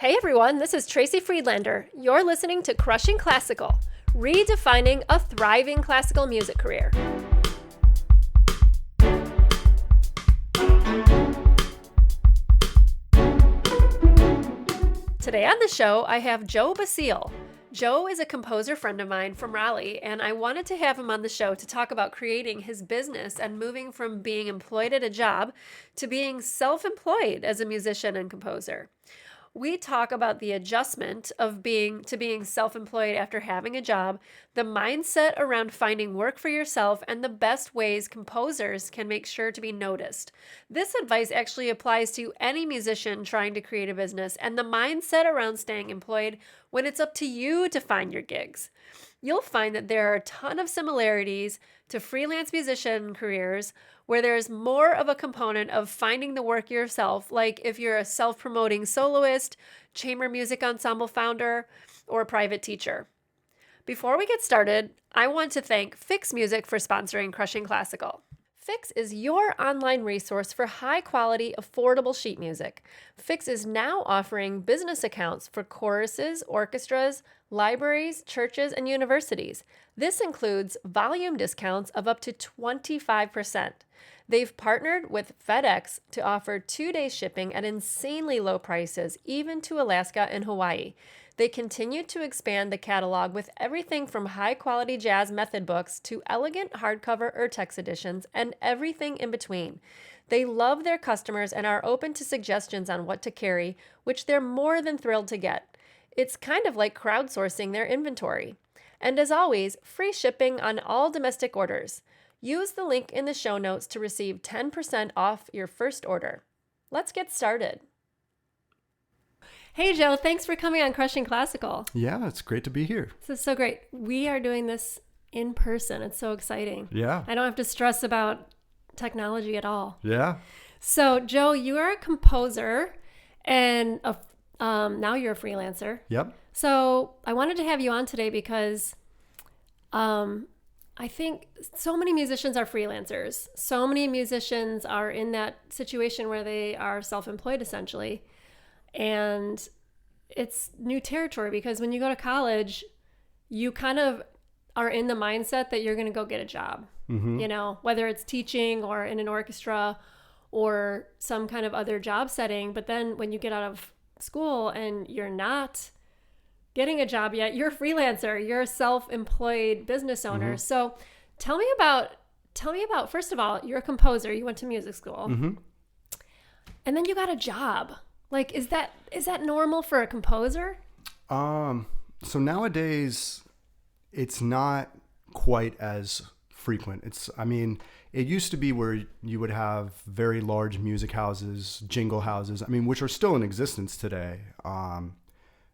Hey everyone, this is Tracy Friedlander. You're listening to Crushing Classical, redefining a thriving classical music career. Today on the show, I have Joe Basile. Joe is a composer friend of mine from Raleigh, and I wanted to have him on the show to talk about creating his business and moving from being employed at a job to being self-employed as a musician and composer. We talk about the adjustment of being self-employed after having a job, the mindset around finding work for yourself, and the best ways composers can make sure to be noticed. This advice actually applies to any musician trying to create a business and the mindset around staying employed when it's up to you to find your gigs. You'll find that there are a ton of similarities to freelance musician careers where there's more of a component of finding the work yourself, like if you're a self-promoting soloist, chamber music ensemble founder, or a private teacher. Before we get started, I want to thank Fix Music for sponsoring Crushing Classical. Fix is your online resource for high-quality, affordable sheet music. Fix is now offering business accounts for choruses, orchestras, libraries, churches, and universities. This includes volume discounts of up to 25%. They've partnered with FedEx to offer 2-day shipping at insanely low prices, even to Alaska and Hawaii. They continue to expand the catalog with everything from high-quality jazz method books to elegant hardcover Urtext editions and everything in between. They love their customers and are open to suggestions on what to carry, which they're more than thrilled to get. It's kind of like crowdsourcing their inventory. And as always, free shipping on all domestic orders. Use the link in the show notes to receive 10% off your first order. Let's get started. Hey, Joe, thanks for coming on Crushing Classical. Yeah, it's great to be here. This is so great. We are doing this in person. It's so exciting. Yeah. I don't have to stress about technology at all. Yeah. So, Joe, you are a composer and now you're a freelancer. Yep. So I wanted to have you on today because I think so many musicians are freelancers. So many musicians are in that situation where they are self-employed essentially. And it's new territory because when you go to college, you kind of are in the mindset that you're going to go get a job, you know, whether it's teaching or in an orchestra or some kind of other job setting. But then when you get out of school and you're not getting a job yet, you're a freelancer, you're a self-employed business owner. So tell me about, first of all, you're a composer, you went to music school, and then you got a job. Like, is that normal for a composer? So nowadays it's not quite as frequent. It used to be where you would have very large music houses, jingle houses, which are still in existence today.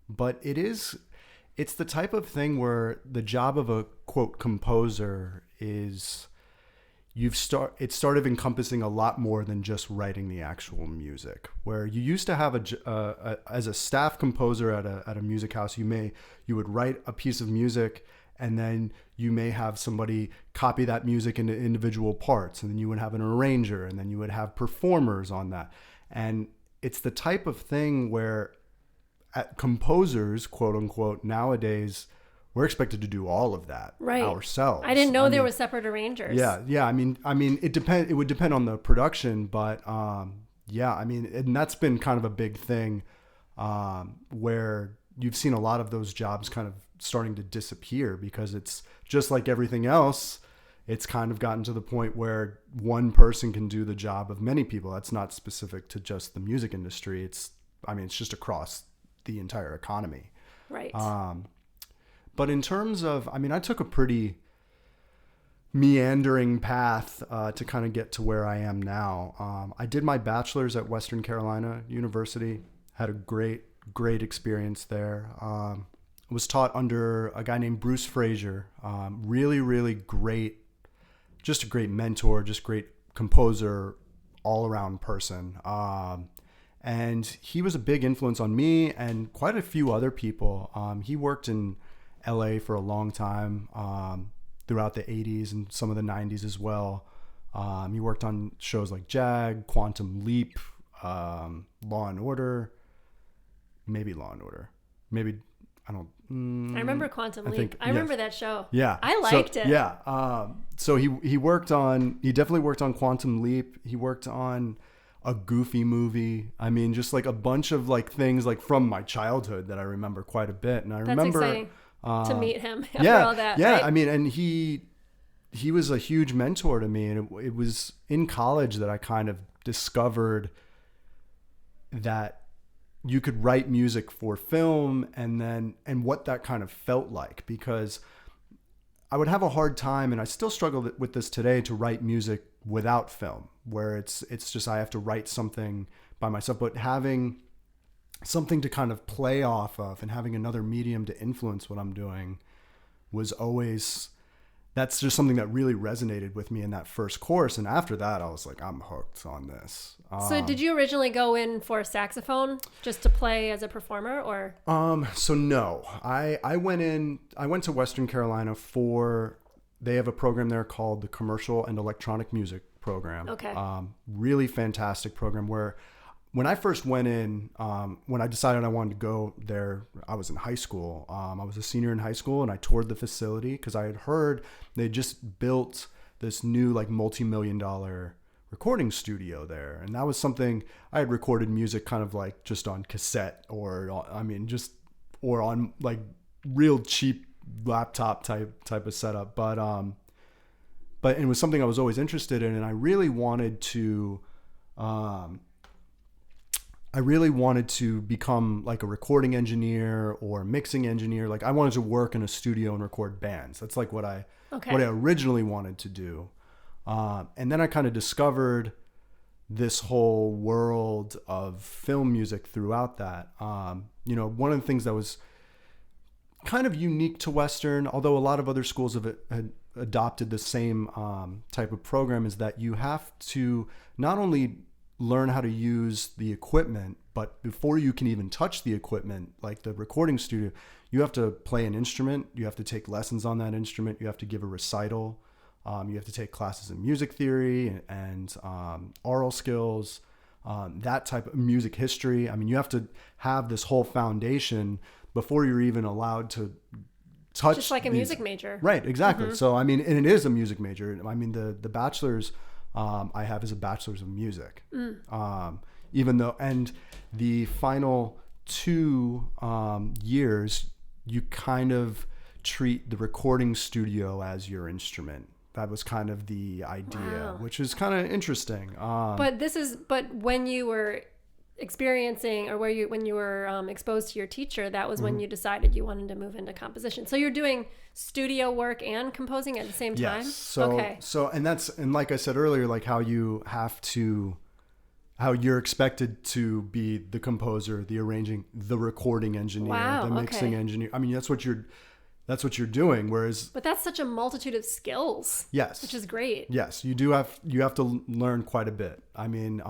But it's the type of thing where the job of a quote composer is it started encompassing a lot more than just writing the actual music. Where you used to have as a staff composer at a music house, you would write a piece of music and then you may have somebody copy that music into individual parts, and then you would have an arranger, and then you would have performers on that. And it's the type of thing where composers, quote unquote, nowadays, we're expected to do all of that ourselves. I didn't know there was separate arrangers. Yeah. It would depend on the production, but and that's been kind of a big thing where you've seen a lot of those jobs kind of starting to disappear because it's just like everything else. It's kind of gotten to the point where one person can do the job of many people. That's not specific to just the music industry. It's just across the entire economy. Right. But in terms of, I took a pretty meandering path to kind of get to where I am now. I did my bachelor's at Western Carolina University, had a great experience there. Was taught under a guy named Bruce Frazier, really, really great, just a great mentor, just great composer, all around person. And he was a big influence on me and quite a few other people. He worked in LA for a long time, throughout the 80s and some of the 90s as well. He worked on shows like Jag, Quantum Leap, Law and Order, maybe Law and Order, maybe I don't. I remember Quantum Leap. I yes. remember that show. Yeah, I liked it. Yeah, so he definitely worked on Quantum Leap. He worked on a Goofy movie. I mean, just like a bunch of like things like from my childhood that I remember quite a bit. And I remember exciting to meet him after all that. Yeah, right? I mean, and he was a huge mentor to me, and it was in college that I kind of discovered that you could write music for film and what that kind of felt like, because I would have a hard time, and I still struggle with this today, to write music without film, where it's just I have to write something by myself, but having something to kind of play off of and having another medium to influence what I'm doing was always, that's just something that really resonated with me in that first course. And after that, I was like, I'm hooked on this. So did you originally go in for saxophone just to play as a performer, or? So no, I went to Western Carolina they have a program there called the Commercial and Electronic Music Program. Okay. Really fantastic program where when I first went in, when I decided I wanted to go there, I was in high school. I was a senior in high school, and I toured the facility because I had heard they just built this new like multi-million-dollar recording studio there. And that was something I had recorded music kind of like just on cassette or on like real cheap laptop type of setup. But it was something I was always interested in, and I really wanted to become like a recording engineer or mixing engineer. Like I wanted to work in a studio and record bands. That's like what I originally wanted to do. And then I kind of discovered this whole world of film music throughout that. One of the things that was kind of unique to Western, although a lot of other schools had adopted the same type of program, is that you have to not only learn how to use the equipment, but before you can even touch the equipment, like the recording studio, you have to play an instrument. You have to take lessons on that instrument. You have to give a recital. You have to take classes in music theory and oral skills, that type of music history. I mean, you have to have this whole foundation before you're even allowed to touch. Just like a music major. Right, exactly. Mm-hmm. So, I mean, and it is a music major. I mean, the bachelor's I have is a bachelor's of music. Even though, and the final 2 years, you kind of treat the recording studio as your instrument. That was kind of the idea, which is kind of interesting. But when you were experiencing, or when you were exposed to your teacher, that was when you decided you wanted to move into composition. So you're doing studio work and composing at the same time? Yes. So and like I said earlier, like how you're expected to be the composer, the arranging, the recording engineer, the mixing engineer. I mean, that's what you're doing. But that's such a multitude of skills. Yes. Which is great. Yes. You have to learn quite a bit. I mean,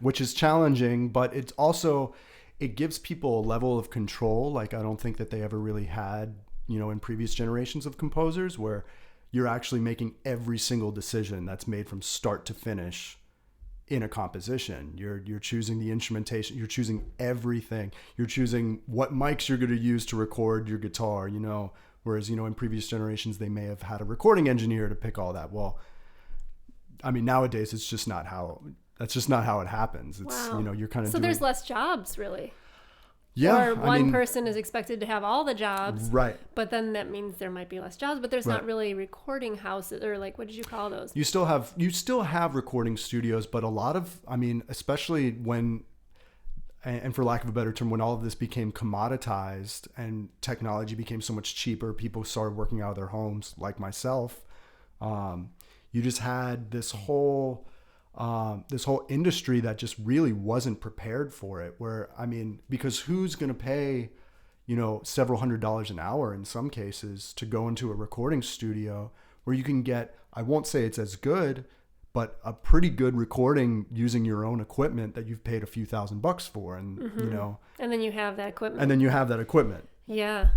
which is challenging, but it's also, it gives people a level of control. Like, I don't think that they ever really had, in previous generations of composers, where you're actually making every single decision that's made from start to finish in a composition. You're choosing the instrumentation, you're choosing everything. You're choosing what mics you're going to use to record your guitar, whereas, in previous generations, they may have had a recording engineer to pick all that. Well, I mean, nowadays that's just not how it happens. It's, you're kind of So there's less jobs, really. Yeah. Or one person is expected to have all the jobs. Right. But then that means there might be less jobs, but there's not really recording houses, or like, what did you call those? You still have recording studios, but a lot of, I mean, especially when, and for lack of a better term, when all of this became commoditized and technology became so much cheaper, people started working out of their homes, like myself. You just had this whole industry that just really wasn't prepared for it, where, I mean, because who's going to pay, several $100s an hour in some cases to go into a recording studio where you can get, I won't say it's as good, but a pretty good recording using your own equipment that you've paid a few $1,000s for. And, and then you have that equipment. Yeah.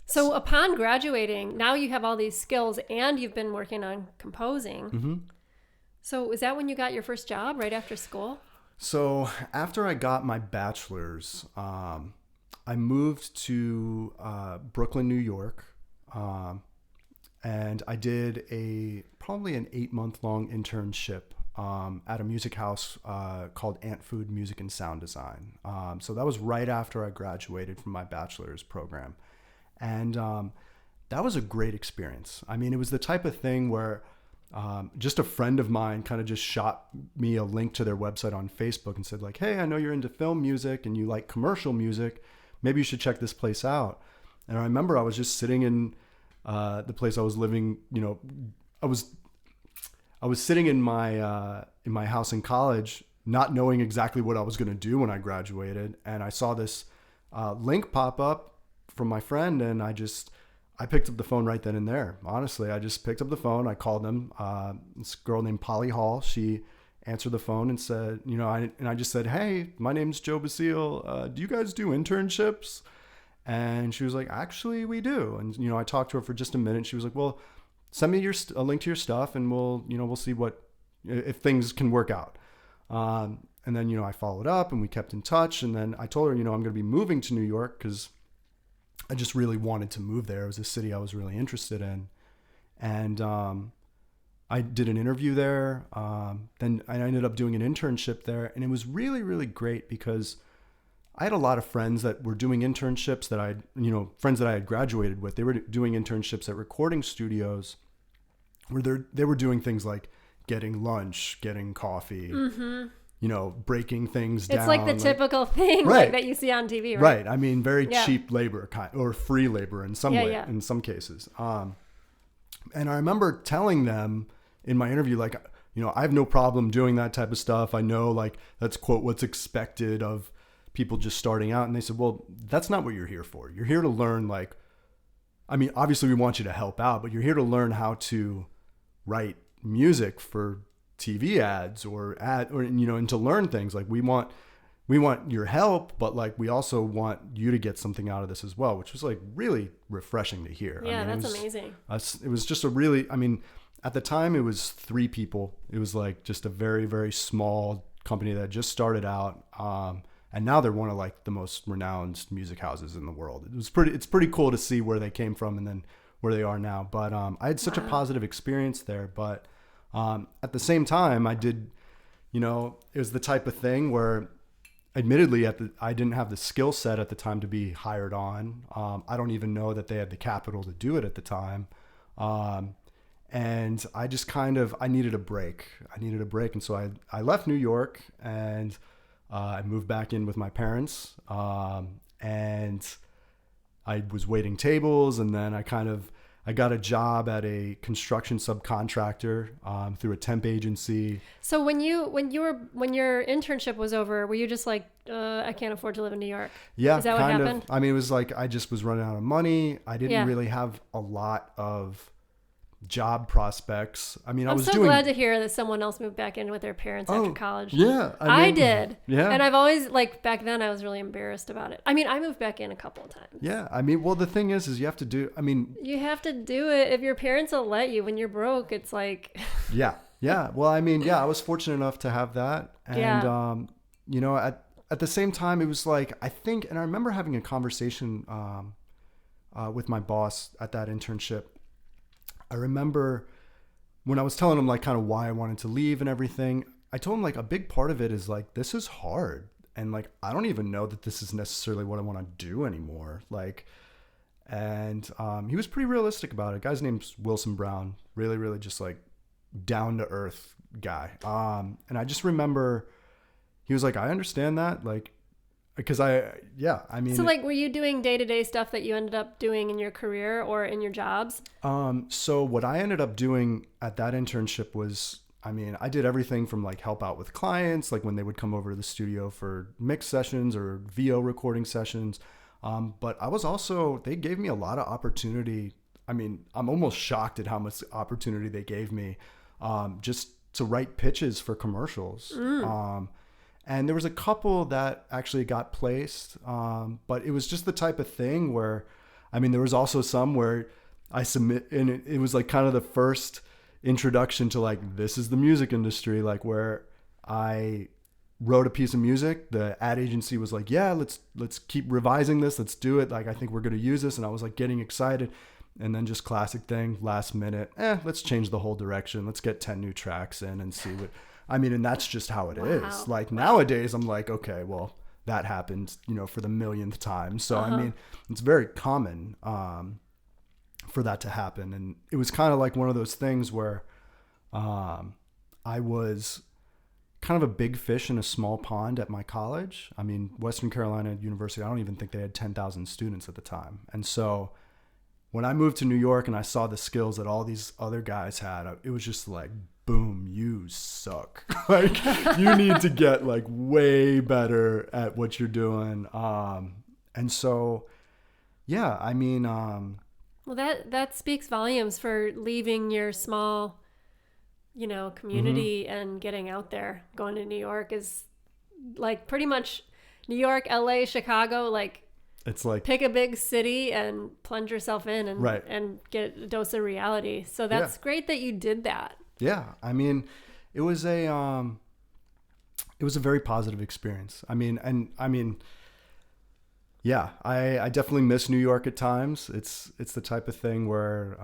So upon graduating, now you have all these skills and you've been working on composing. Mm-hmm. So is that when you got your first job, right after school? So after I got my bachelor's, I moved to Brooklyn, New York, um, and I did probably an 8-month long internship at a music house called Ant Food Music and Sound Design. So that was right after I graduated from my bachelor's program, and that was a great experience. I mean, it was the type of thing where just a friend of mine kind of just shot me a link to their website on Facebook and said like, "Hey, I know you're into film music and you like commercial music. Maybe you should check this place out." And I remember I was just sitting in the place I was living. You know, I was sitting in my house in college, not knowing exactly what I was going to do when I graduated, and I saw this link pop up from my friend, and I picked up the phone right then and there. Honestly, I just picked up the phone. I called them. This girl named Polly Hall. She answered the phone and said, I just said, "Hey, my name's Joe Basile. Do you guys do internships?" And she was like, "Actually, we do." And I talked to her for just a minute. She was like, "Well, send me a link to your stuff, and we'll see if things can work out." And then I followed up, and we kept in touch. And then I told her, I'm going to be moving to New York because I just really wanted to move there. It was a city I was really interested in. And I did an interview there. Then I ended up doing an internship there. And it was really, really great because I had a lot of friends that were doing internships friends that I had graduated with. They were doing internships at recording studios where they were doing things like getting lunch, getting coffee, breaking things down. It's like the typical thing right. that you see on TV, right? Right. I mean, very cheap labor or free labor in some way, in some cases. And I remember telling them in my interview, like, I have no problem doing that type of stuff. I know, like, that's quote what's expected of people just starting out. And they said, "Well, that's not what you're here for. You're here to learn, like, I mean, obviously we want you to help out, but you're here to learn how to write music for TV ads and to learn things. Like, we want your help, but like we also want you to get something out of this as well," which was like really refreshing to hear. Yeah, that's amazing. It was just at the time it was 3 people. It was like just a very, very small company that just started out. And now they're one of like the most renowned music houses in the world. It's pretty cool to see where they came from and then where they are now. But I had such a positive experience there. But at the same time, I did, it was the type of thing where admittedly I didn't have the skill set at the time to be hired on. I don't even know that they had the capital to do it at the time. And I just I needed a break. And so I left New York and I moved back in with my parents, and I was waiting tables, and then I got a job at a construction subcontractor through a temp agency. So when your internship was over, were you just like, I can't afford to live in New York? Yeah, is that what happened? I mean, it was like I just was running out of money. I didn't really have a lot of job prospects. I mean, I'm so glad to hear that someone else moved back in with their parents after college. Yeah, I did. Yeah, and I've always back then I was really embarrassed about it. I mean, I moved back in a couple of times. Yeah, I mean, well, the thing is you have to do. I mean, you have to do it if your parents will let you. When you're broke, it's like. Yeah. Well, I mean, I was fortunate enough to have that, and at the same time, it was like I remember having a conversation with my boss at that internship. I remember when I was telling him like kind of why I wanted to leave and everything, I told him like a big part of it is like, this is hard. And like, I don't even know that this is necessarily what I want to do anymore. Like, and he was pretty realistic about it. Guy's name's Wilson Brown. Really, really just like down to earth guy. And I just remember he was like, "I understand that." Like, because so like, were you doing day-to-day stuff that you ended up doing in your career or in your jobs? So what I ended up doing at that internship was, I did everything from like help out with clients, like when they would come over to the studio for mix sessions or VO recording sessions. But they gave me a lot of opportunity. I mean, I'm almost shocked at how much opportunity they gave me, just to write pitches for commercials. And there was a couple that actually got placed, but it was just the type of thing where, there was also some where I submit, and it was like kind of the first introduction to like, this is the music industry, like where I wrote a piece of music. The ad agency was like, yeah, let's keep revising this. Let's do it. Like, I think we're going to use this. And I was like getting excited. And then just classic thing, last minute, let's change the whole direction. Let's get 10 new tracks in and see what, I mean, and that's just how it is. Like nowadays I'm like, okay, well, that happened, for the millionth time. So, I mean, it's very common for that to happen. And it was kind of like one of those things where I was kind of a big fish in a small pond at my college. I mean, Western Carolina University, I don't even think they had 10,000 students at the time. And so when I moved to New York and I saw the skills that all these other guys had, it was just like, boom, you suck. Like, you need to get like way better at what you're doing. And so, yeah, I mean, well, that speaks volumes for leaving your small, community and getting out there. Going to New York is like pretty much New York, LA, Chicago, like, it's like pick a big city and plunge yourself in and get a dose of reality. So that's great that you did that. Yeah. I mean, it was a very positive experience. Yeah, I definitely miss New York at times. It's the type of thing where,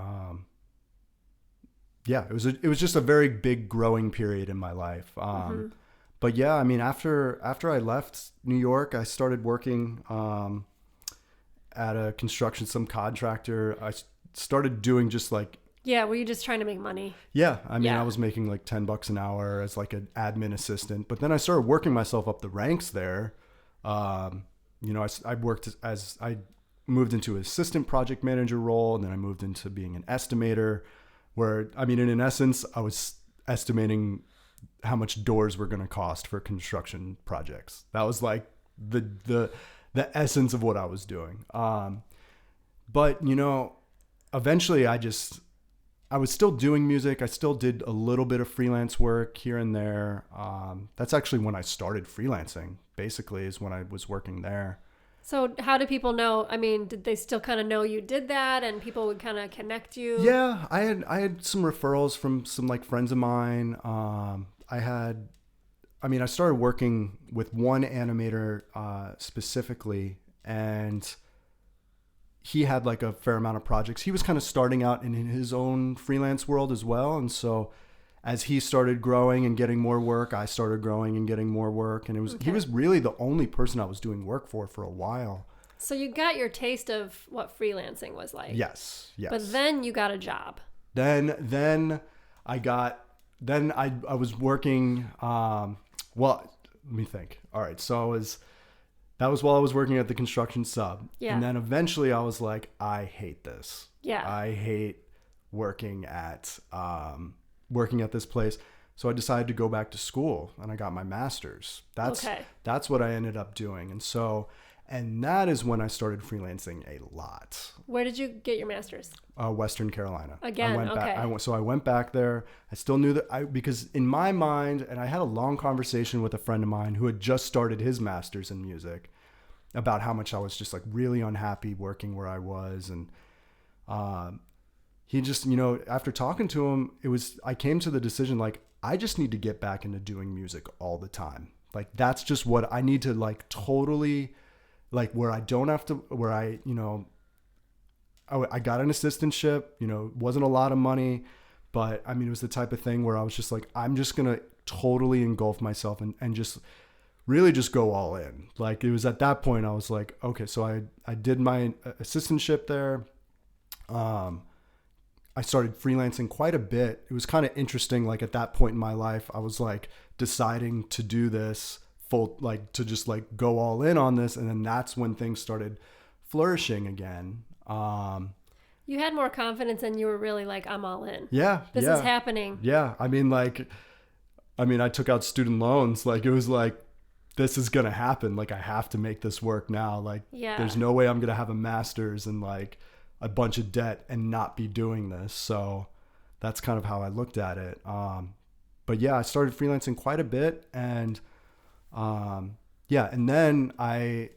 it was just a very big growing period in my life. But yeah, I mean, after I left New York, I started working, at a construction subcontractor. I started doing just like, were you just trying to make money? Yeah. I mean, I was making like $10 an hour as like an admin assistant, but then I started working myself up the ranks there. I worked as I moved into an assistant project manager role. And then I moved into being an estimator where, I mean, in essence, I was estimating how much doors were going to cost for construction projects. That was like the essence of what I was doing. But eventually I was still doing music. I still did a little bit of freelance work here and there. That's actually when I started freelancing, basically, is when I was working there. So how do people know? I mean, did they still kind of know you did that and people would kind of connect you? Yeah, I had some referrals from some like friends of mine. I started working with one animator specifically, and he had like a fair amount of projects. He was kind of starting out in his own freelance world as well. And so as he started growing and getting more work, I started growing and getting more work. And he was really the only person I was doing work for a while. So you got your taste of what freelancing was like. Yes. But then you got a job. Then I was working, well, let me think. All right. So that was while I was working at the construction sub. Yeah. And then eventually I was like, I hate this. Yeah. I hate working at this place. So I decided to go back to school and I got my master's. That's what I ended up doing. And that is when I started freelancing a lot. Where did you get your master's? Western Carolina. Again, I went back there. I still knew that because in my mind, and I had a long conversation with a friend of mine who had just started his master's in music about how much I was just like really unhappy working where I was. And he just, after talking to him, I came to the decision, like, I just need to get back into doing music all the time. Like, that's just what I need to like totally, like, where I don't have to, where I got an assistantship, wasn't a lot of money, but I mean, it was the type of thing where I was just like, I'm just going to totally engulf myself and just really just go all in. Like, it was at that point I was like, okay, so I did my assistantship there. I started freelancing quite a bit. It was kind of interesting. Like, at that point in my life, I was like deciding to do this full, like, to just like go all in on this. And then that's when things started flourishing again. You had more confidence and you were really like, I'm all in. Yeah. This is happening. Yeah. I took out student loans. Like, it was like, this is going to happen. Like, I have to make this work now. Like, there's no way I'm going to have a master's and like a bunch of debt and not be doing this. So that's kind of how I looked at it. But yeah, I started freelancing quite a bit. And and then I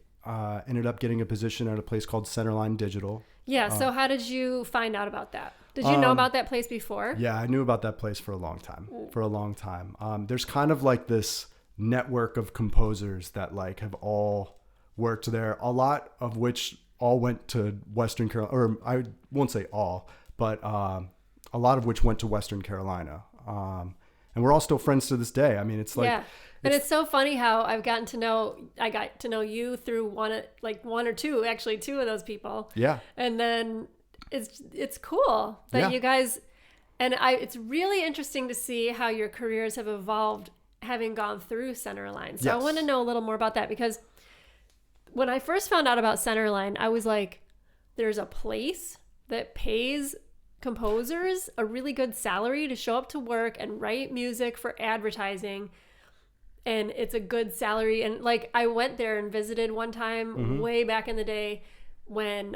ended up getting a position at a place called Centerline Digital. Yeah. So how did you find out about that? Did you know about that place before? Yeah, I knew about that place for a long time. There's kind of like this network of composers that like have all worked there, a lot of which all went to Western Carolina, or I won't say all, but a lot of which went to Western Carolina. And we're all still friends to this day. I mean, it's like, yeah. And it's so funny how I got to know you through one or two, actually two of those people. Yeah. And then it's cool that you guys, and it's really interesting to see how your careers have evolved having gone through Centerline. So I want to know a little more about that, because when I first found out about Centerline, I was like, there's a place that pays composers a really good salary to show up to work and write music for advertising, and it's a good salary. And like, I went there and visited one time way back in the day when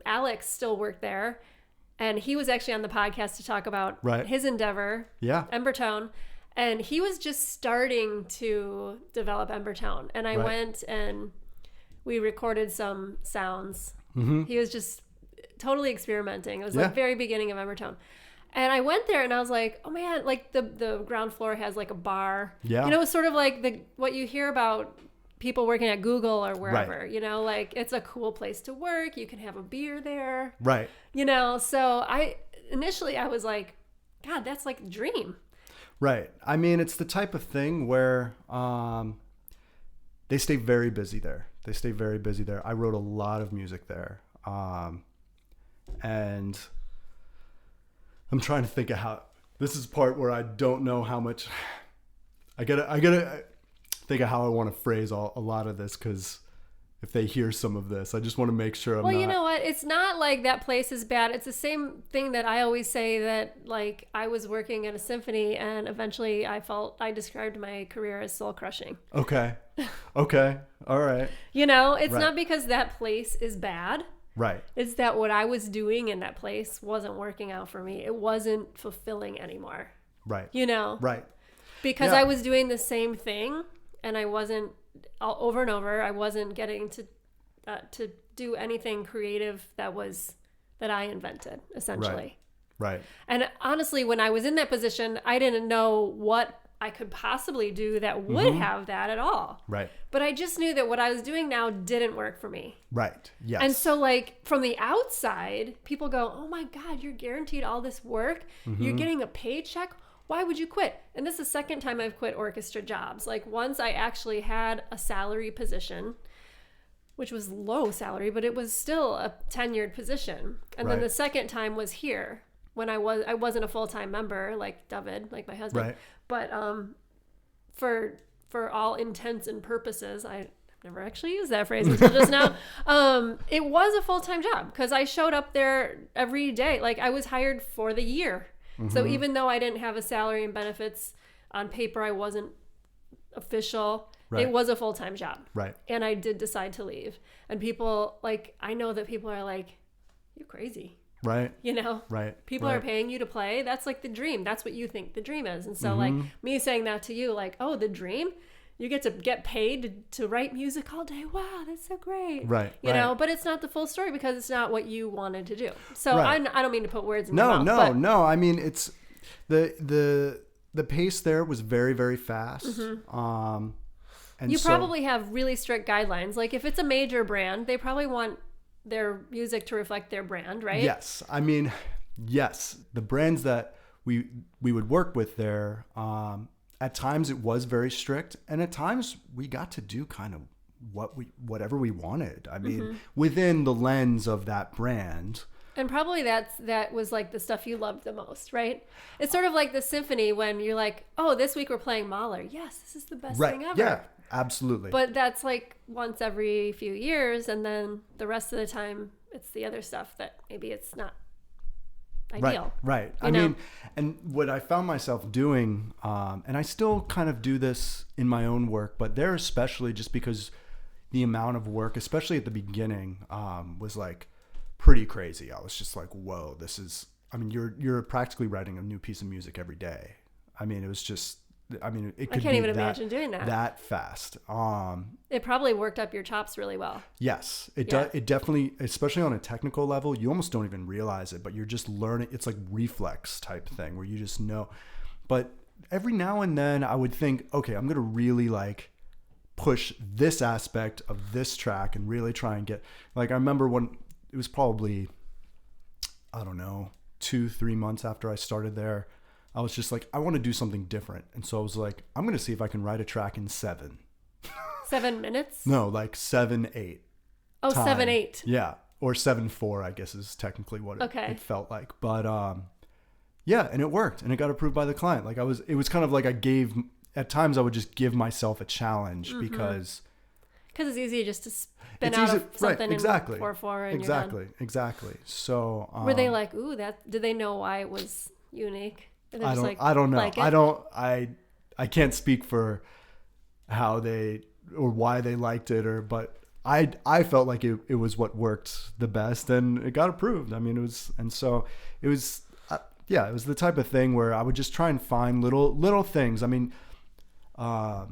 Alex still worked there, and he was actually on the podcast to talk about his endeavor, Embertone, and he was just starting to develop Embertone, and I went and we recorded some sounds. He was just totally experimenting. It was like very beginning of Embertone. And I went there and I was like, oh man, like the ground floor has like a bar. Yeah. You know, it's sort of like what you hear about people working at Google or wherever, you know, like it's a cool place to work. You can have a beer there. Right. You know, so initially I was like, God, that's like a dream. Right. I mean, it's the type of thing where they stay very busy there. I wrote a lot of music there. And I'm trying to think of how, this is part where I don't know how much, I gotta think of how I want to phrase a lot of this, because if they hear some of this, I just want to make sure I'm not. Well, you know what? It's not like that place is bad. It's the same thing that I always say, that like I was working at a symphony and eventually I described my career as soul crushing. Okay. All right. You know, it's not because that place is bad. Right. It's that what I was doing in that place wasn't working out for me. It wasn't fulfilling anymore. Right. You know? Right. Because I was doing the same thing and I wasn't, over and over, I wasn't getting to do anything creative that I invented, essentially. Right. And honestly, when I was in that position, I didn't know what I could possibly do that would have that at all. Right. But I just knew that what I was doing now didn't work for me. Right. Yes. And so like from the outside, people go, oh my God, you're guaranteed all this work. You're getting a paycheck. Why would you quit? And this is the second time I've quit orchestra jobs. Like once I actually had a salary position, which was low salary, but it was still a tenured position. And then the second time was here when I wasn't a full-time member like David, like my husband. Right. But for all intents and purposes, I've never actually used that phrase until just now. It was a full-time job because I showed up there every day. Like I was hired for the year. So even though I didn't have a salary and benefits on paper, I wasn't official. It was a full-time job. Right. And I did decide to leave. And people, like, I know that people are like, you're crazy. Right. You know? Right. People are paying you to play. That's like the dream. That's what you think the dream is. And so like me saying that to you, like, oh, the dream? You get to get paid to write music all day. Wow, that's so great. Right. You know, but it's not the full story because it's not what you wanted to do. So I don't mean to put words in your mouth. No. I mean, it's the pace there was very, very fast. And you probably have really strict guidelines. Like if it's a major brand, they probably want their music to reflect their brand, right? Yes. I mean, yes. The brands that we would work with there, at times it was very strict, and at times we got to do kind of whatever we wanted. I mean, within the lens of that brand. And probably that was like the stuff you loved the most, right? It's sort of like the symphony when you're like, oh, this week we're playing Mahler. Yes, this is the best thing ever. Yeah, absolutely. But that's like once every few years, and then the rest of the time it's the other stuff that maybe it's not ideal. Right. I mean, and what I found myself doing, and I still kind of do this in my own work, but there especially just because the amount of work, especially at the beginning, was like pretty crazy. I was just like, whoa, this is, I mean, you're practically writing a new piece of music every day. I mean, it was just, I mean, it could I can't even imagine doing that fast. It probably worked up your chops really well. Yes, it definitely, especially on a technical level, you almost don't even realize it, but you're just learning. It's like reflex type thing where you just know. But every now and then I would think, okay, I'm going to really like push this aspect of this track and really try and get, like, I remember when it was probably, I don't know, 2-3 months after I started there, I was just like, I want to do something different. And so I was like, I'm going to see if I can write a track in 7. 7 minutes? No, like 7-8. Oh, time. 7-8. Yeah. Or 7-4, I guess is technically what it felt like. But yeah, and it worked and it got approved by the client. Like it was kind of like at times I would just give myself a challenge because it's easy just to spin out of something in 4/4 and exactly. So were they like, ooh, did they know why it was unique? I don't know. Like I can't speak for how they or why they liked it but I felt like it was what worked the best and it got approved. I mean, it was it was the type of thing where I would just try and find little things. I mean, I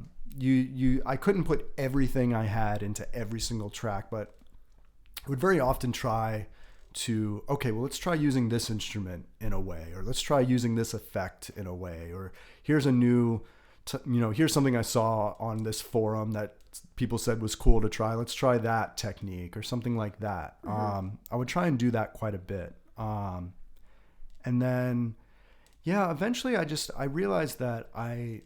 couldn't put everything I had into every single track, but I would very often try to, okay, well, let's try using this instrument in a way, or let's try using this effect in a way, or here's a new, here's something I saw on this forum that people said was cool to try. Let's try that technique or something like that. Mm-hmm. I would try and do that quite a bit. And then, yeah, eventually I realized that I'm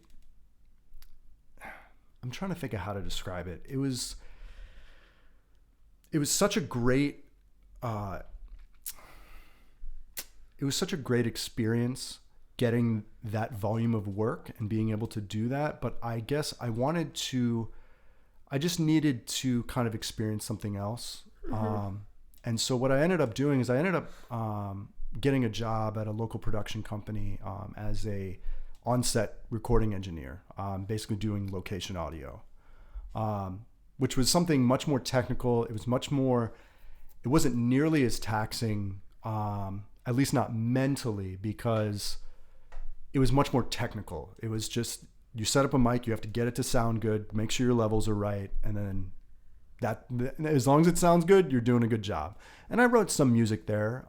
trying to think of how to describe it. It was such a great, experience getting that volume of work and being able to do that. But I guess I just needed to kind of experience something else. Mm-hmm. And so what I ended up doing is getting a job at a local production company as a on-set recording engineer, basically doing location audio, which was something much more technical. It wasn't nearly as taxing, at least not mentally, because it was much more technical. It was just, you set up a mic, you have to get it to sound good, make sure your levels are right, and then as long as it sounds good, you're doing a good job. And I wrote some music there,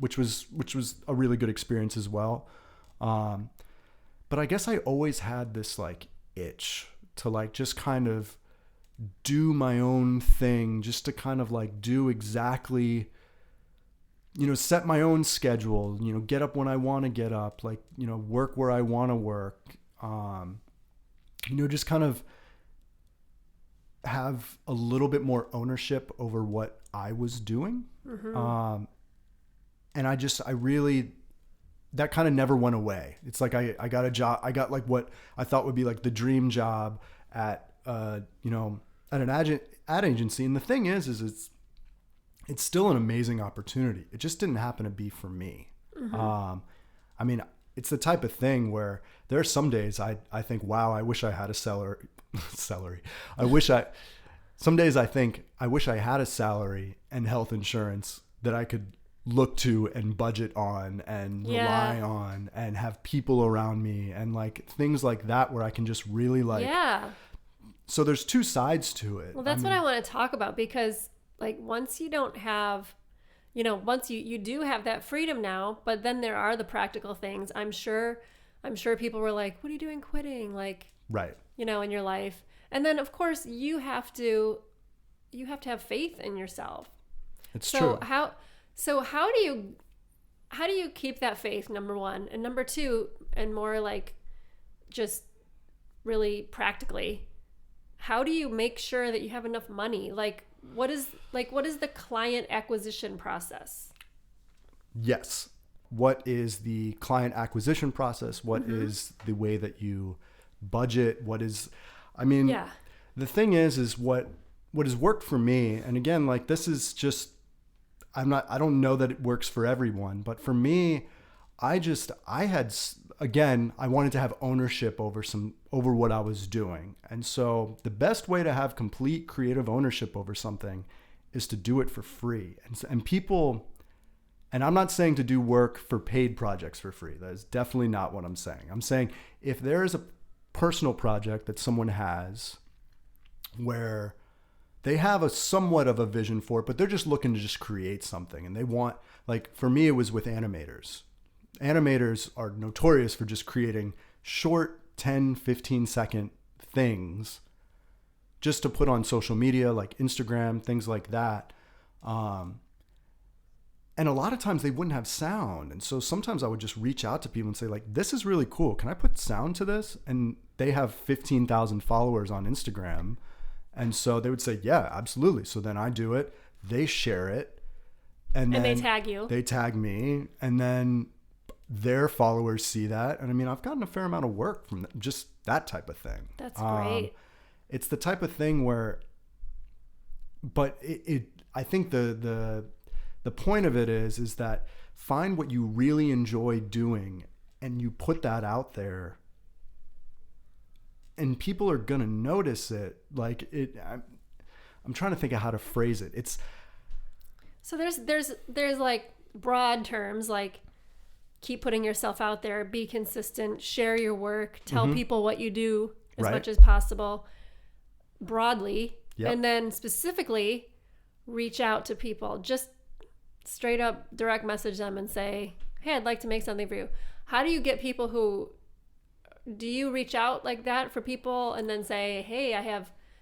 which was a really good experience as well. But I guess I always had this like itch to like just kind of do my own thing, just to kind of like do exactly, set my own schedule, get up when I want to get up, like, work where I want to work, just kind of have a little bit more ownership over what I was doing. Mm-hmm. And I really, that kind of never went away. It's like I got a job. I got like what I thought would be like the dream job at an ad agency. And the thing is it's still an amazing opportunity. It just didn't happen to be for me. Mm-hmm. I mean, it's the type of thing where there are some days I think, wow, I wish I had a celery. Some days I think I wish I had a salary and health insurance that I could look to and budget on and rely on and have people around me and like things like that where I can just really like, so there's two sides to it. Well, that's what I want to talk about, because like once you don't have, once you do have that freedom now, but then there are the practical things. I'm sure people were like, what are you doing quitting? Like, right. In your life. And then of course you have to have faith in yourself. It's true. How do you keep that faith, number one? And number two, and more like just really practically, how do you make sure that you have enough money? What is the client acquisition process? Yes. What is the client acquisition process? What mm-hmm. is the way that you budget? The thing is what has worked for me, and again, like this is just, I don't know that it works for everyone, but for me, I wanted to have ownership over what I was doing. And so the best way to have complete creative ownership over something is to do it for free. And people, and I'm not saying to do work for paid projects for free. That is definitely not what I'm saying. I'm saying if there is a personal project that someone has where they have a somewhat of a vision for it, but they're just looking to just create something, and they want, like for me, it was with animators. Animators are notorious for just creating short 10, 15-second things just to put on social media, like Instagram, things like that. And a lot of times they wouldn't have sound. And so sometimes I would just reach out to people and say, like, this is really cool. Can I put sound to this? And they have 15,000 followers on Instagram. And so they would say, yeah, absolutely. So then I do it. They share it. And then they tag you. They tag me. And then their followers see that. And I mean, I've gotten a fair amount of work from just that type of thing. That's great. It's the type of thing where, but I think the point of it is that find what you really enjoy doing and you put that out there and people are going to notice it. Like I'm trying to think of how to phrase it. So there's like broad terms like keep putting yourself out there, be consistent, share your work, tell people what you do as much as possible broadly. Yep. And then specifically reach out to people. Just straight up direct message them and say, hey, I'd like to make something for you. How do you get people do you reach out like that for people and then say, hey,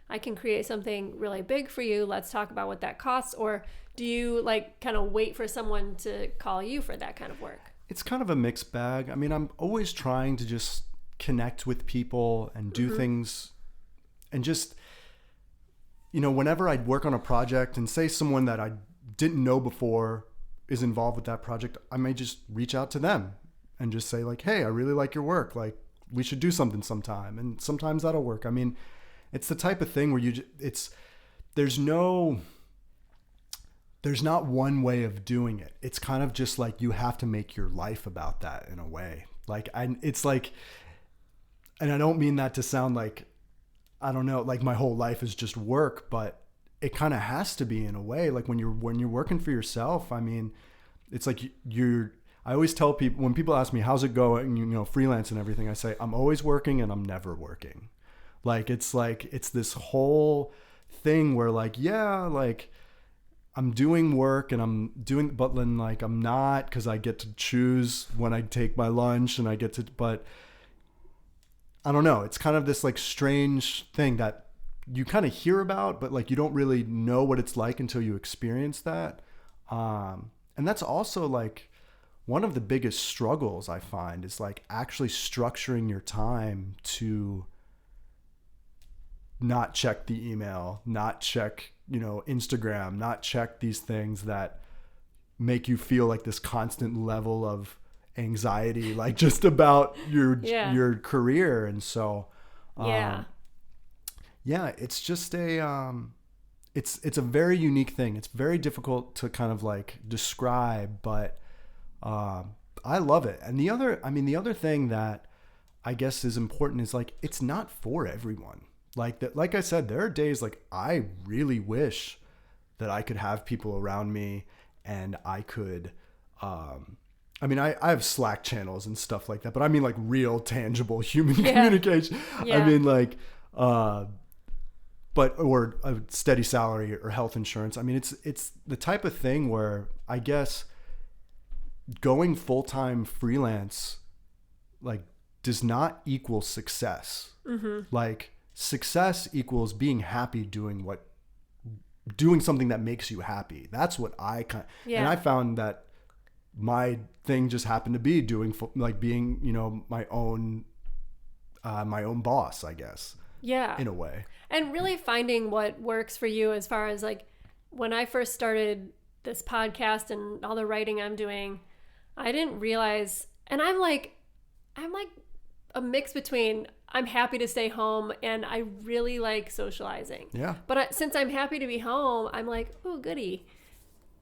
I can create something really big for you. Let's talk about what that costs. Or do you like kind of wait for someone to call you for that kind of work? It's kind of a mixed bag. I mean, I'm always trying to just connect with people and do things and just, whenever I'd work on a project and say someone that I didn't know before is involved with that project, I may just reach out to them and just say like, hey, I really like your work. Like we should do something sometime. And sometimes that'll work. I mean, it's the type of thing where there's not one way of doing it. It's kind of just like you have to make your life about that in a way. Like it's like, and I don't mean that to sound like, I don't know, like my whole life is just work, but it kind of has to be in a way. Like when you're working for yourself, I mean, it's like I always tell people when people ask me, how's it going, freelance and everything, I say, I'm always working and I'm never working. Like, it's this whole thing where like, yeah, like I'm doing work and I'm doing, but then like, I'm not, cause I get to choose when I take my lunch and but I don't know. It's kind of this like strange thing that you kind of hear about, but like you don't really know what it's like until you experience that. And that's also like one of the biggest struggles I find is like actually structuring your time to not check the email, not check, Instagram, not check these things that make you feel like this constant level of anxiety, like just about your career. And so, it's just it's a very unique thing. It's very difficult to kind of like describe, but I love it. And the other thing that I guess is important is like, it's not for everyone. Like that, like I said, there are days like I really wish that I could have people around me and I could, I have Slack channels and stuff like that, but I mean like real tangible human communication. Yeah. I mean like, or a steady salary or health insurance. I mean, it's the type of thing where I guess going full-time freelance, like does not equal success. Like success equals being happy doing something that makes you happy. That's what and I found that my thing just happened to be being, my own boss, I guess. Yeah. In a way. And really finding what works for you as far as like when I first started this podcast and all the writing I'm doing, I didn't realize, and I'm like a mix between I'm happy to stay home and I really like socializing. Yeah. But since I'm happy to be home, I'm like, oh, goody.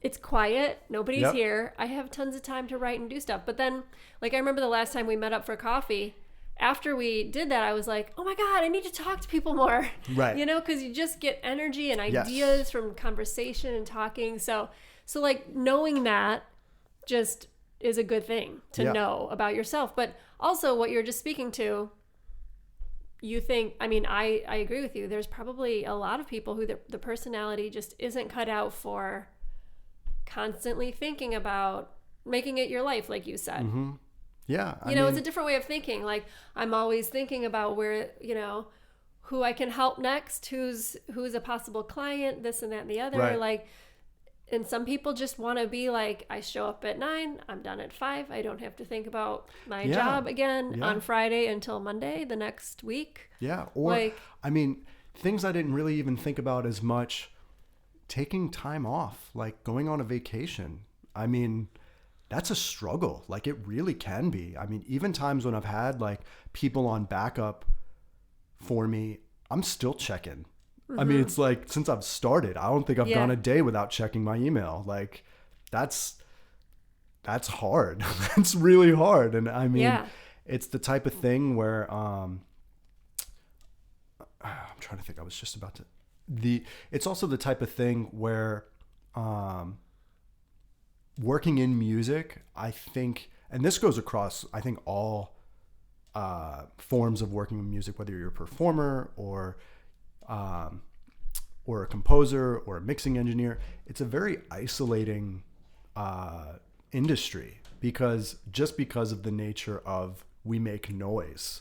It's quiet. Nobody's here. I have tons of time to write and do stuff. But then, like, I remember the last time we met up for coffee. After we did that, I was like, oh my God, I need to talk to people more. Right. Because you just get energy and ideas from conversation and talking. So like knowing that just is a good thing to know about yourself. But also what you're just speaking to, you think, I agree with you. There's probably a lot of people who the personality just isn't cut out for constantly thinking about making it your life, like you said. Yeah. I It's a mean, different way of thinking. Like, I'm always thinking about where, who I can help next, who's a possible client, this and that and the other. right. Like, and some people just want to be like, I show up at 9, I'm done at 5. I don't have to think about my Yeah. job again Yeah. on Friday until Monday the next week. Yeah. Or, Like, I mean, things I didn't really even think about as much, taking time off, like going on a vacation. I mean, that's a struggle. Like it really can be. I mean, even times when I've had like people on backup for me, I'm still checking. I mean, it's like since I've started, I don't think I've gone a day without checking my email. Like that's hard. That's really hard. And I mean, yeah. it's the type of thing where I'm trying to think. I was just about to it's also the type of thing where working in music, I think, and this goes across, I think, all forms of working in music, whether you're a performer or a composer or a mixing engineer. It's a very isolating industry because of the nature of we make noise.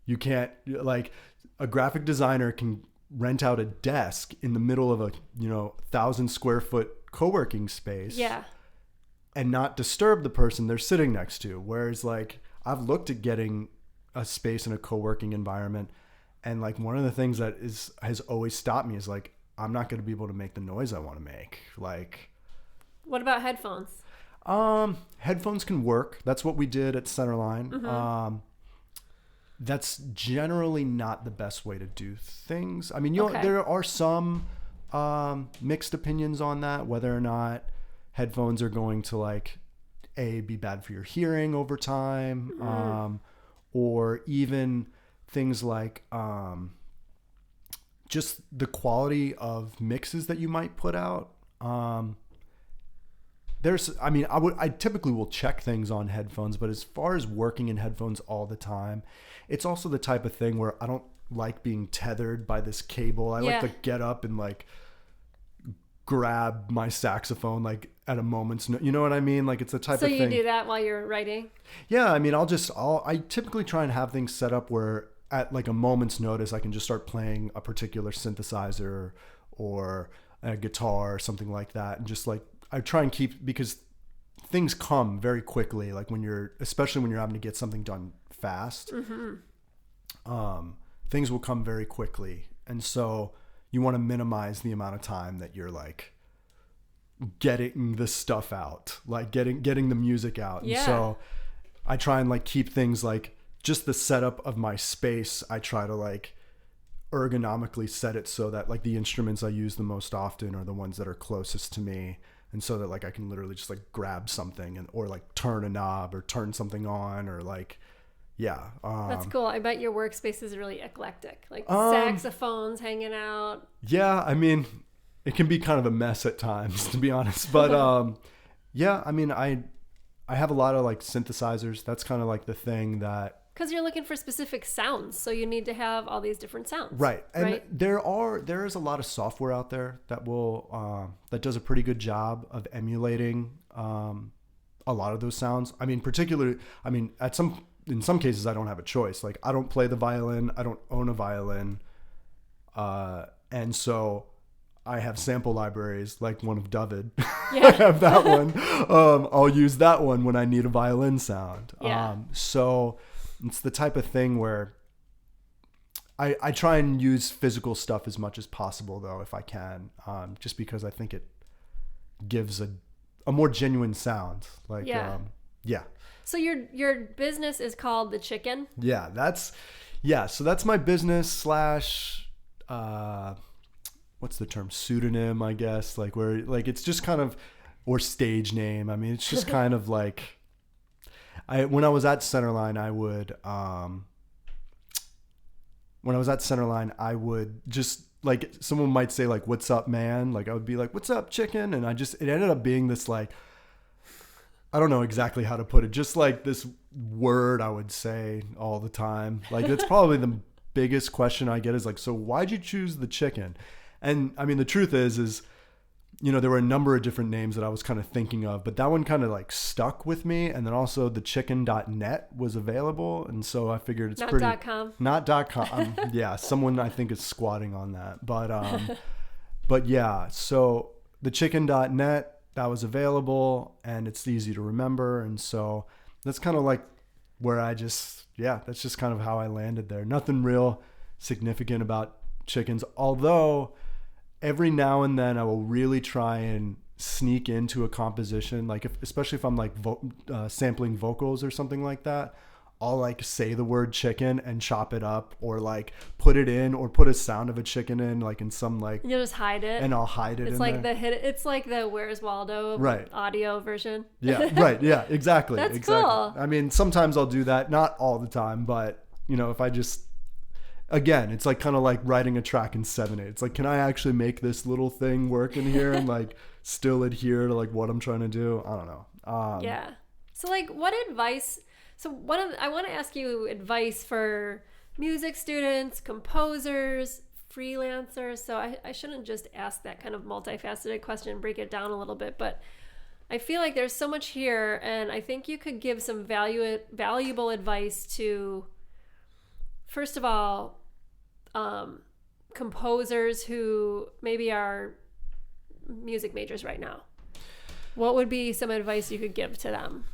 You can't, like, a graphic designer can rent out a desk in the middle of a 1,000 square foot co-working space and not disturb the person they're sitting next to. Whereas like I've looked at getting a space in a co-working environment, and like one of the things that has always stopped me is like, I'm not going to be able to make the noise I want to make. Like, What about headphones? Headphones can work. That's what we did at Centerline. That's generally not the best way to do things. I mean, there are some mixed opinions on that, whether or not headphones are going to like be bad for your hearing over time, or even things like just the quality of mixes that you might put out. I typically will check things on headphones, but as far as working in headphones all the time, it's also the type of thing where I don't like being tethered by this cable. I like to get up and like grab my saxophone like at a moment's you know what I mean? Like it's the type of thing. So you do that while you're writing? Yeah, I mean, I typically try and have things set up where at like a moment's notice I can just start playing a particular synthesizer or a guitar or something like that, and just like I try and keep, because things come very quickly, like especially when you're having to get something done fast, things will come very quickly. And so you want to minimize the amount of time that you're like getting the stuff out, like getting the music out. And so I try and like keep things like just the setup of my space. I try to like ergonomically set it so that like the instruments I use the most often are the ones that are closest to me. And so that like I can literally just like grab something or like turn a knob or turn something on or like, that's cool. I bet your workspace is really eclectic, like saxophones hanging out. Yeah, I mean, it can be kind of a mess at times, to be honest. But I mean, I have a lot of like synthesizers. That's kind of like the thing that, because you're looking for specific sounds, so you need to have all these different sounds. Right. And there is a lot of software out there that that does a pretty good job of emulating a lot of those sounds. I mean, in some cases I don't have a choice. Like I don't play the violin, I don't own a violin. And so I have sample libraries like one of David. I have that one. I'll use that one when I need a violin sound. So it's the type of thing where I try and use physical stuff as much as possible, though, if I can, just because I think it gives a more genuine sound. Like, So your business is called The Chicken? So that's my business slash, what's the term? Pseudonym, I guess. Like where, like it's just kind of, or stage name. I mean, it's just kind of like. When I was at Centerline, I would just like, someone might say like, "What's up, man?" Like I would be like, "What's up, chicken?" And it ended up being this like, I don't know exactly how to put it, just like this word I would say all the time. Like it's probably the biggest question I get is like, "So why'd you choose the chicken?" And I mean, the truth is there were a number of different names that I was kind of thinking of, but that one kind of like stuck with me. And then also the chicken.net was available. And so I figured it's Not .com. Not .com. Yeah. Someone I think is squatting on that, but yeah, so the chicken.net, that was available and it's easy to remember. And so that's kind of like where that's just kind of how I landed there. Nothing real significant about chickens, although every now and then I will really try and sneak into a composition, like especially if I'm like sampling vocals or something like that. I'll like say the word chicken and chop it up, or like put it in, or put a sound of a chicken in, like in some like. You'll just hide it, and I'll hide it. It's in like there. It's like the Where's Waldo audio version. Yeah, right. Yeah, exactly. That's exactly. cool. I mean, sometimes I'll do that, not all the time, but if I just. Again, it's like kind of like writing a track in 7/8. It's like, can I actually make this little thing work in here and like still adhere to like what I'm trying to do? I don't know. Yeah. So like, what advice? I want to ask you advice for music students, composers, freelancers. So I shouldn't just ask that kind of multifaceted question, break it down a little bit, but I feel like there's so much here, and I think you could give some valuable advice to, first of all, composers who maybe are music majors right now. What would be some advice you could give to them?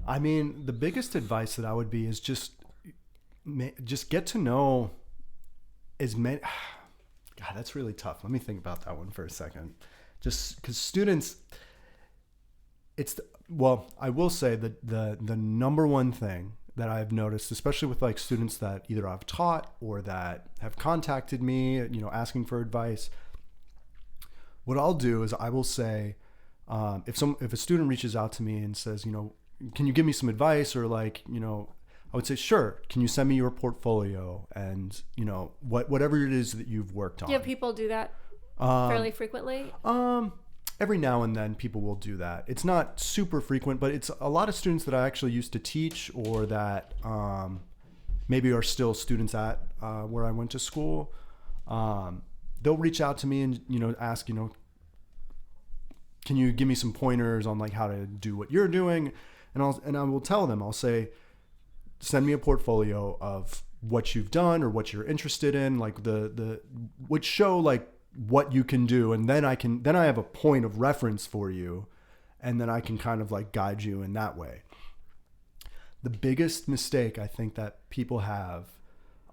I mean, the biggest advice that I would be is just get to know as many. God, that's really tough. Let me think about that one for a second. Just because students, I will say that the number one thing that I've noticed, especially with like students that either I've taught or that have contacted me, asking for advice, what I'll do is I will say, if a student reaches out to me and says, can you give me some advice, or like, I would say, sure. Can you send me your portfolio and, whatever it is that you've worked on? Do you have people do that fairly frequently? Every now and then people will do that. It's not super frequent, but it's a lot of students that I actually used to teach, or that maybe are still students at where I went to school. They'll reach out to me and, ask, can you give me some pointers on like how to do what you're doing? And I will tell them, I'll say, send me a portfolio of what you've done or what you're interested in, like which show like what you can do, and then I have a point of reference for you, and then I can kind of like guide you in that way. The biggest mistake I think that people have,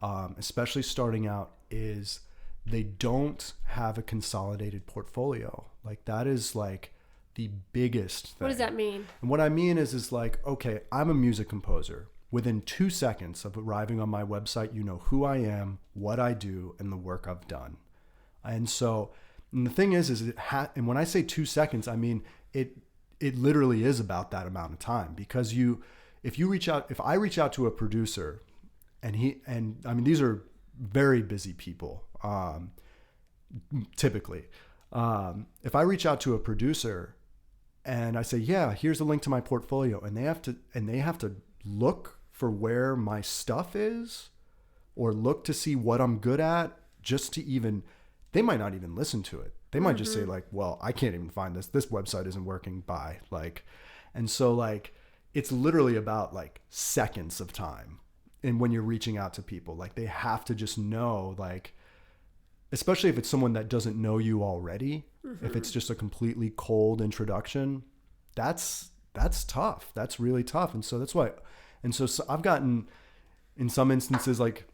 especially starting out, is they don't have a consolidated portfolio. Like that is like the biggest thing. What does that mean? And what I mean is like, okay, I'm a music composer. Within 2 seconds of arriving on my website, you know who I am, what I do, and the work I've done. And so, and the thing is and when I say 2 seconds, I mean, it literally is about that amount of time, because if I reach out to a producer and I mean, these are very busy people, typically, if I reach out to a producer and I say, yeah, here's a link to my portfolio, and they have to look for where my stuff is, or look to see what I'm good at, just to even, they might not even listen to it. They might just say like, well, I can't even find this. This website isn't working. Bye. Like, and so like, it's literally about like seconds of time. And when you're reaching out to people, like they have to just know, like, especially if it's someone that doesn't know you already, if it's just a completely cold introduction, that's tough. That's really tough. And so that's why, so I've gotten, in some instances, I've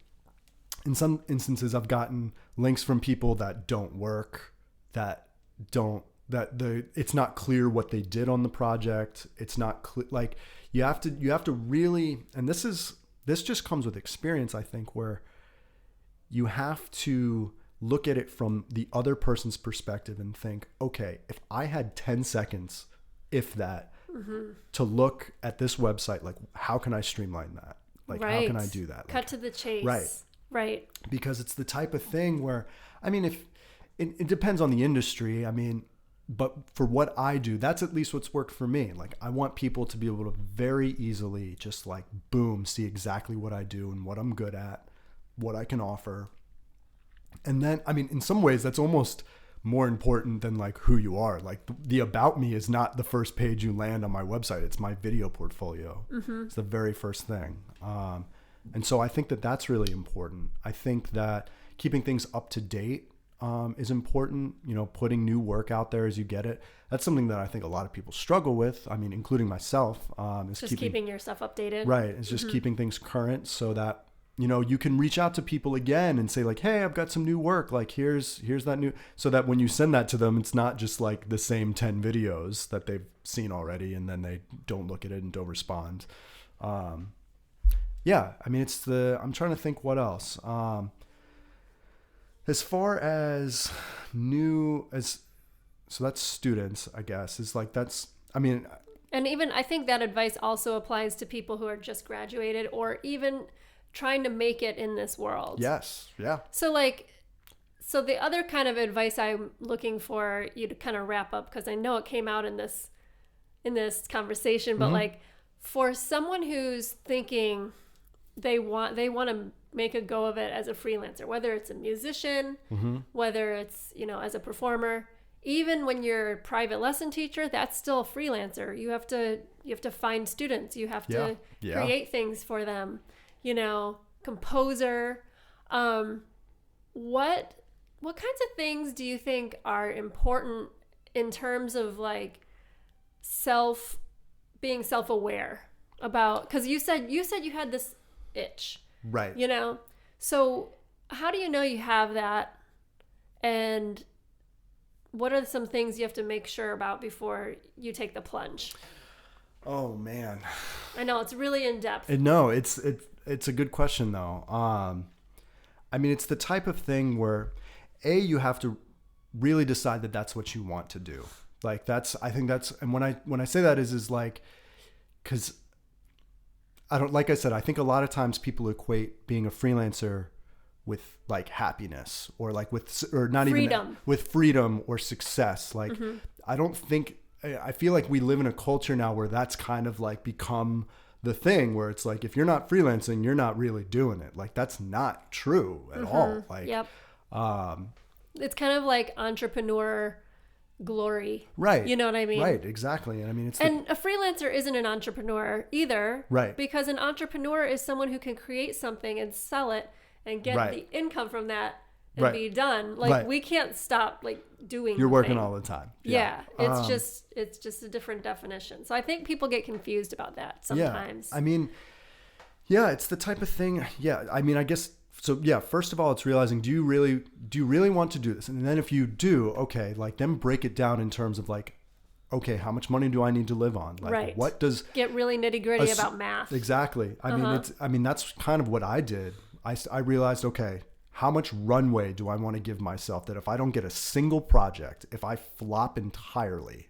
gotten links from people that don't work, it's not clear what they did on the project. It's not clear. Like you have to really, and this just comes with experience, I think, where you have to look at it from the other person's perspective and think, okay, if I had 10 seconds, if that, to look at this website, like how can I streamline that? Like how can I do that? Cut to the chase. Right. Because it's the type of thing where, I mean, if it depends on the industry, I mean, but for what I do, that's at least what's worked for me. Like I want people to be able to very easily just like, boom, see exactly what I do and what I'm good at, what I can offer. And then, I mean, in some ways that's almost more important than like who you are. Like the about me is not the first page you land on my website. It's my video portfolio. It's the very first thing. And so I think that that's really important. I think that keeping things up to date is important. You know, putting new work out there as you get it. That's something that I think a lot of people struggle with. I mean, including myself. Is just keeping yourself updated. Right. It's just keeping things current so that, you know, you can reach out to people again and say like, hey, I've got some new work. Like here's that new, so that when you send that to them, it's not just like the same 10 videos that they've seen already and then they don't look at it and don't respond. Yeah. I mean, I'm trying to think what else. As far as so that's students, I guess, is like, and even I think that advice also applies to people who are just graduated or even trying to make it in this world. Yes. Yeah. So the other kind of advice I'm looking for you to kind of wrap up, because I know it came out in this conversation, but like for someone who's thinking they want to make a go of it as a freelancer, whether it's a musician, whether it's, you know, as a performer, even when you're a private lesson teacher, that's still a freelancer. You have to find students. You have to create things for them, you know, composer. What kinds of things do you think are important in terms of like being self-aware about, because you said you had this itch, right? You know, so how do you know you have that, and what are some things you have to make sure about before you take the plunge? Oh man, I know it's really in depth. No, it's a good question though. I mean, it's the type of thing where you have to really decide that that's what you want to do. Like I think that's, and when I say that is like, cause like I said, I think a lot of times people equate being a freelancer with like happiness or like or not freedom. Even with freedom or success. Like, I feel like we live in a culture now where that's kind of like become the thing where it's like, if you're not freelancing, you're not really doing it. Like that's not true at all. Like, yep. It's kind of like entrepreneur glory. Right. You know what I mean? Right. Exactly. And I mean, a freelancer isn't an entrepreneur either. Right. Because an entrepreneur is someone who can create something and sell it and get the income from that and be done. Like we can't stop like doing. You're working all the time. Yeah. It's just a different definition. So I think people get confused about that sometimes. Yeah. I mean, yeah, it's the type of thing. Yeah. I mean, I guess. So yeah, first of all, it's realizing, do you really want to do this? And then if you do, okay, like then break it down in terms of like, okay, how much money do I need to live on? Like what does get really nitty gritty about math? Exactly. I mean, that's kind of what I did. I realized, okay, how much runway do I want to give myself that if I don't get a single project, if I flop entirely,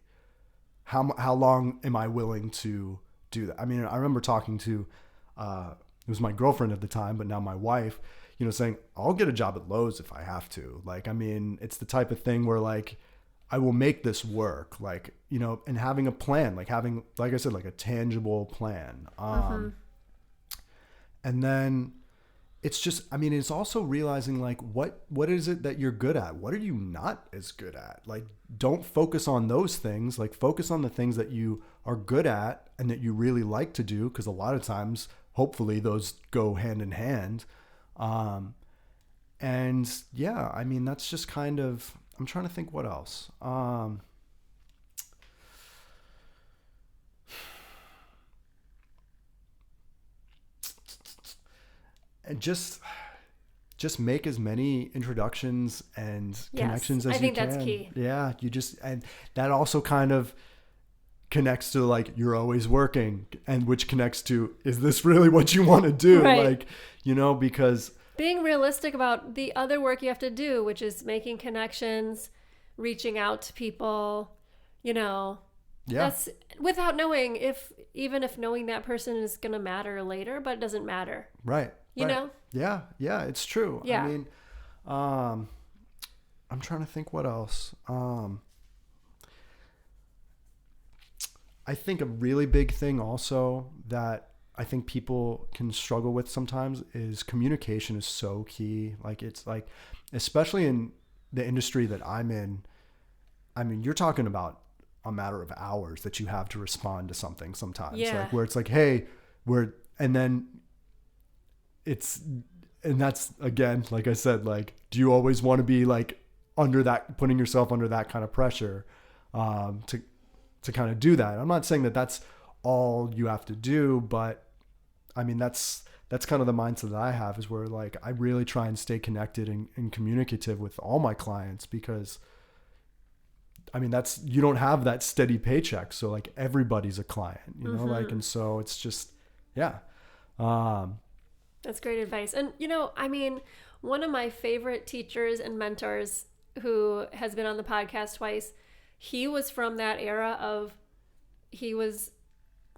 how long am I willing to do that? I mean, I remember talking to, it was my girlfriend at the time, but now my wife, you know, saying, I'll get a job at Lowe's if I have to. Like, I mean, it's the type of thing where like, I will make this work, like, you know, and having a plan, like having, like I said, like a tangible plan. And then it's just, I mean, it's also realizing like, what is it that you're good at? What are you not as good at? Like, don't focus on those things, like focus on the things that you are good at and that you really like to do. Cause a lot of times, hopefully those go hand in hand. And yeah, I mean, that's just kind of, I'm trying to think what else. And just make as many introductions and connections as you can. I think that's key. Yeah, and that also kind of connects to like, you're always working, and which connects to, is this really what you want to do? Right. Like, you know, because being realistic about the other work you have to do, which is making connections, reaching out to people, you know, that's without knowing even if knowing that person is going to matter later, but it doesn't matter. Right. You know? Yeah. Yeah. It's true. Yeah. I mean, I'm trying to think what else. I think a really big thing also that I think people can struggle with sometimes is communication is so key. Like, it's like, especially in the industry that I'm in, I mean, you're talking about a matter of hours that you have to respond to something sometimes. Yeah. Like where it's like, hey, and then and that's again, like I said, like, do you always want to be like putting yourself under that kind of pressure, to kind of do that? I'm not saying that that's all you have to do, but I mean, that's kind of the mindset that I have, is where like, I really try and stay connected and communicative with all my clients, because I mean, you don't have that steady paycheck. So like everybody's a client, you know, like, and so it's just, yeah. That's great advice. And, I mean, one of my favorite teachers and mentors who has been on the podcast twice, he was from that era of, he was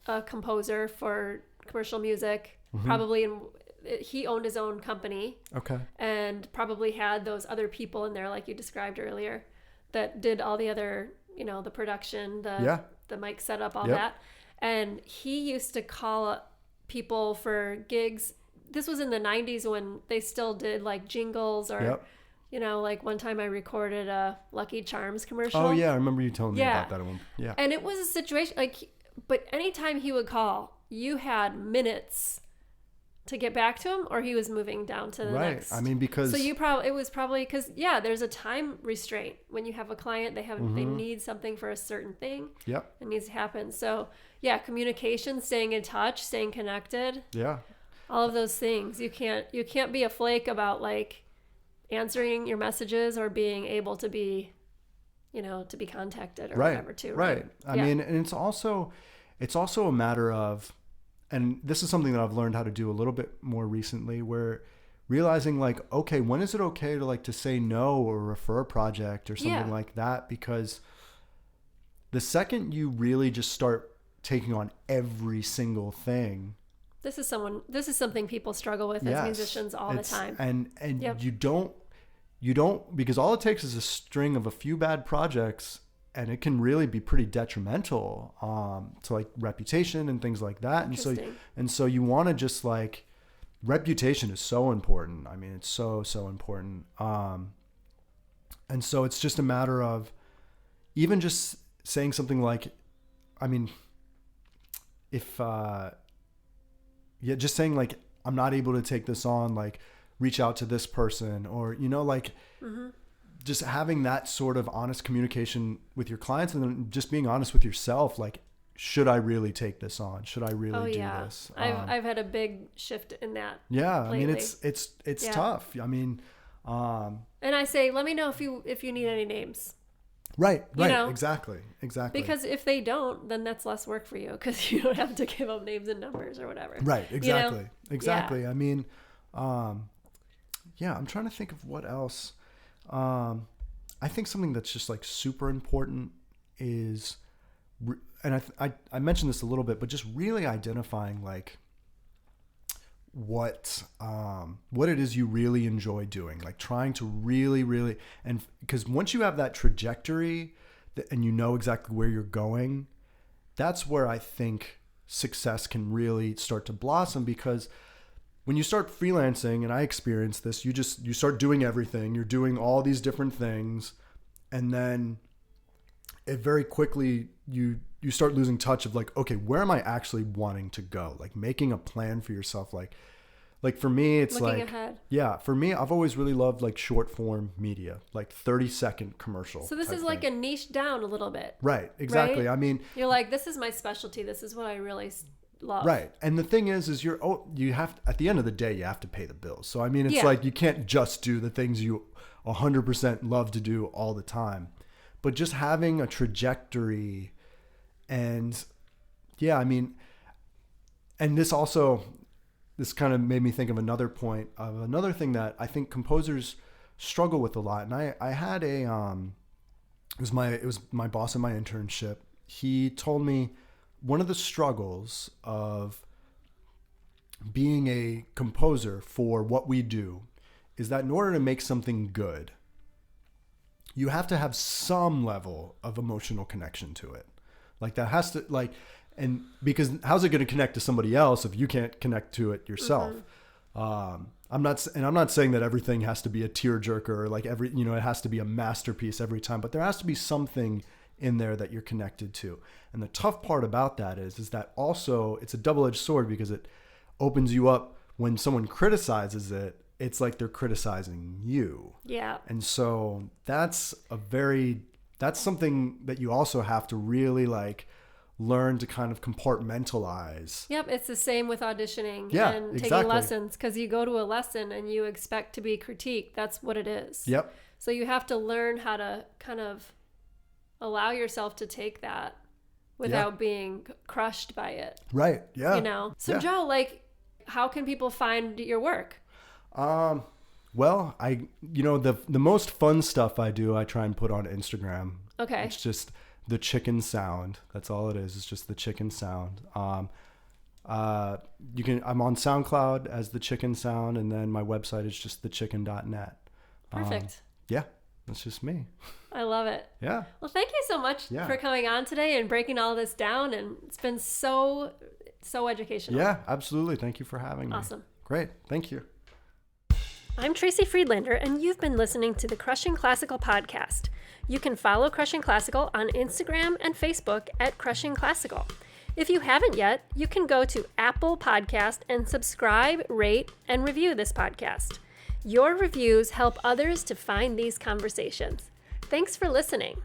a composer for commercial music, probably, he owned his own company. Okay. And probably had those other people in there, like you described earlier, that did all the other, the production, the mic setup, all that. And he used to call people for gigs. This was in the 90s when they still did like jingles or, like one time I recorded a Lucky Charms commercial. Oh yeah. I remember you telling me about that one. Yeah. And it was a situation but anytime he would call, you had minutes to get back to him, or he was moving down to the next. I mean, because so it was probably because there's a time restraint when you have a client. They need something for a certain thing. Yep. It needs to happen. So communication, staying in touch, staying connected. Yeah. All of those things. You can't be a flake about like answering your messages or being able to be, to be contacted or whatever too. Right. I mean, and it's also a matter of, and this is something that I've learned how to do a little bit more recently, where realizing like, okay, when is it okay to say no or refer a project or something like that? Because the second you really just start taking on every single thing, this is something people struggle with as musicians all the time. And you don't, because all it takes is a string of a few bad projects, and it can really be pretty detrimental to like reputation and things like that. And so you want to just like, reputation is so important. I mean, it's so important. And so it's just a matter of even just saying something like, I mean, if just saying like, I'm not able to take this on, like reach out to this person, or just having that sort of honest communication with your clients, and then just being honest with yourself. Like, should I really take this on? Should I really do this? I've had a big shift in that. Yeah. Lately. I mean, it's tough. I mean, and I say, let me know if you need any names. Right. Exactly. Because if they don't, then that's less work for you, because you don't have to give up names and numbers or whatever. Right. Exactly. Yeah. I mean, I'm trying to think of what else. I think something that's just like super important is, and I mentioned this a little bit, but just really identifying like what it is you really enjoy doing, like trying to really, and because once you have that trajectory and you know exactly where you're going, that's where I think success can really start to blossom. Because when you start freelancing, and I experienced this, you start doing everything. You're doing all these different things, and then it very quickly you start losing touch of like, okay, where am I actually wanting to go? Like making a plan for yourself. Like for me, it's looking like ahead. Yeah, for me, I've always really loved like short form media, like 30-second commercial. So this is like a niche down a little bit. Right. Exactly. Right? I mean, you're like, this is my specialty. This is what I really love. Right. And the thing is you have, at the end of the day, you have to pay the bills. So, I mean, it's like, you can't just do the things you 100% love to do all the time, but just having a trajectory. And I mean, and this kind of made me think of another point of another thing that I think composers struggle with a lot. And I had it was my boss in my internship. He told me one of the struggles of being a composer for what we do is that in order to make something good, you have to have some level of emotional connection to it. Like that has to and because how's it going to connect to somebody else if you can't connect to it yourself? I I'm not saying that everything has to be a tearjerker or like it has to be a masterpiece every time, but there has to be something in there that you're connected to. And the tough part about that is that also it's a double-edged sword because it opens you up when someone criticizes it. It's like they're criticizing you. Yeah. And so that's something that you also have to really like learn to kind of compartmentalize. Yep, it's the same with auditioning and taking exactly. lessons, because you go to a lesson and you expect to be critiqued. That's what it is. Yep. So you have to learn how to kind of allow yourself to take that without being crushed by it. Right. Yeah. You know. So Joe, like, how can people find your work? Well, the most fun stuff I do, I try and put on Instagram. Okay. It's just the chicken sound. That's all it is. It's just the chicken sound. I'm on SoundCloud as the chicken sound, and then my website is just thechicken.net. Perfect. Yeah, that's just me. I love it. Yeah. Well, thank you so much for coming on today and breaking all this down. And it's been so educational. Yeah, absolutely. Thank you for having me. Awesome. Great. Thank you. I'm Tracy Friedlander, and you've been listening to the Crushing Classical podcast. You can follow Crushing Classical on Instagram and Facebook at Crushing Classical. If you haven't yet, you can go to Apple Podcast and subscribe, rate, and review this podcast. Your reviews help others to find these conversations. Thanks for listening.